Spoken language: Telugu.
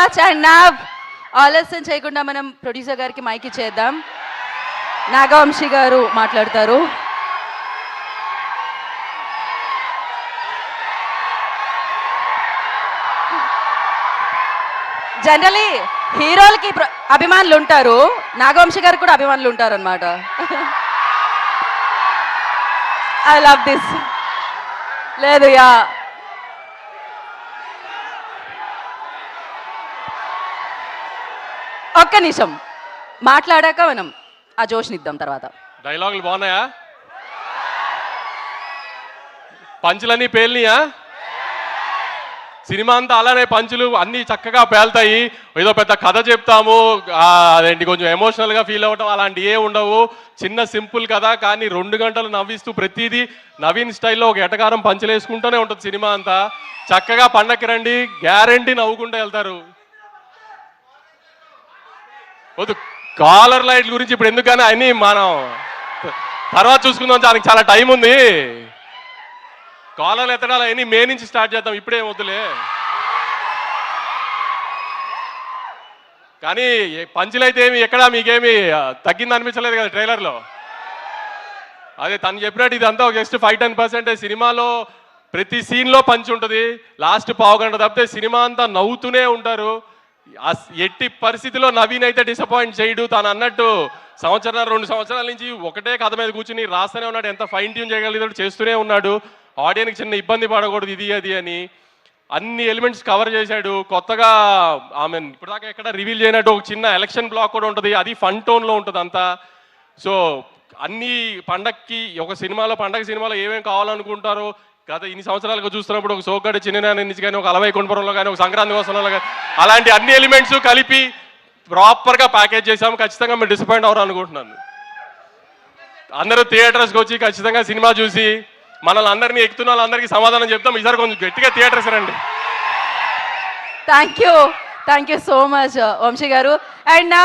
అండ్ నా ఆలస్యం చేయకుండా మనం ప్రొడ్యూసర్ గారికి మైక్ ఇచ్చేద్దాం. నాగవంశీ గారు మాట్లాడతారు. జనరలీ హీరోలకి అభిమానులు ఉంటారు, నాగవంశీ గారికి కూడా అభిమానులు ఉంటారు అనమాట. I love this. లేదు యా ఒక్క నిమిషం మాట్లాడాక మనం ఆ జోష్నిద్దాం. తర్వాత డైలాగులు బాగున్నాయా? పంచులన్నీ పేలినాయా? సినిమా అంతా అలానే పంచులు అన్నీ చక్కగా పేలుతాయి. ఏదో పెద్ద కథ చెప్తాము, అదేంటి కొంచెం ఎమోషనల్గా ఫీల్ అవ్వటం అలాంటి ఏ ఉండవు. చిన్న సింపుల్ కథ, కానీ 2 గంటలు నవ్విస్తూ ప్రతిదీ నవీన్ స్టైల్లో ఒక ఎటకారం పంచులు వేసుకుంటూనే ఉంటుంది సినిమా అంతా. చక్కగా పండక్కి రండి, గ్యారంటీ నవ్వుకుంటూ వెళ్తారు. వద్దు, కాలర్ లైట్ గురించి ఇప్పుడు ఎందుకు, కానీ అన్నీ మనం తర్వాత చూసుకుందాం, దానికి చాలా టైం ఉంది. కాలర్లు ఎత్తడాలు అవన్నీ మే నుంచి స్టార్ట్ చేద్దాం, ఇప్పుడేం వద్దులే. కానీ పంచులైతే ఏమి ఎక్కడా మీకేమి తగ్గింది అనిపించలేదు కదా ట్రైలర్లో. అదే తను చెప్పినట్టు ఇదంతా జస్ట్ 5-10% సినిమాలో ప్రతి సీన్లో పంచి ఉంటుంది. లాస్ట్ పావుగంట తప్పితే సినిమా అంతా నవ్వుతూనే ఉంటారు. ఎట్టి పరిస్థితిలో నవీన్ అయితే డిసప్పాయింట్ చేయడు. తాను అన్నట్టు 1-2 సంవత్సరాల నుంచి ఒకటే కథ మీద కూర్చుని రాస్తూనే ఉన్నాడు. ఎంత ఫైన్ ట్యూన్ చేయగలిగాడు చేస్తూనే ఉన్నాడు. ఆడియన్కి చిన్న ఇబ్బంది పడకూడదు ఇది అది అని అన్ని ఎలిమెంట్స్ కవర్ చేశాడు. కొత్తగా ఇప్పటిదాకా ఎక్కడ రివీల్ చేయనట్టు ఒక చిన్న ఎలక్షన్ బ్లాక్ కూడా ఉంటుంది, అది ఫన్ టోన్లో ఉంటుంది అంతా. సో అన్ని పండక్కి ఒక సినిమాలో పండగ సినిమాలో ఏమేమి కావాలనుకుంటారో గత ఇన్ని సంవత్సరాలుగా చూస్తున్నప్పుడు ఒక సోగ్గాడి చిన్న నుంచి కానీ, ఒక అలవై కొండపురంలో కానీ, ఒక సంక్రాంతి కోసంలో కానీ అలాంటి అన్ని ఎలిమెంట్స్ కలిపి ప్రాపర్గా ప్యాకేజ్ చేసాము. ఖచ్చితంగా మీరు డిసప్పాయింట్ అవ్వరు అనుకుంటున్నాను. అందరూ థియేటర్స్కి వచ్చి ఖచ్చితంగా సినిమా చూసి మనల్ని అందరినీ ఎక్కుతున్న వాళ్ళందరికీ సమాధానం చెప్తాం. ఈసారి కొంచెం గట్టిగా థియేటర్స్ రండి. Thank you so much Vamsi గారు. అండ్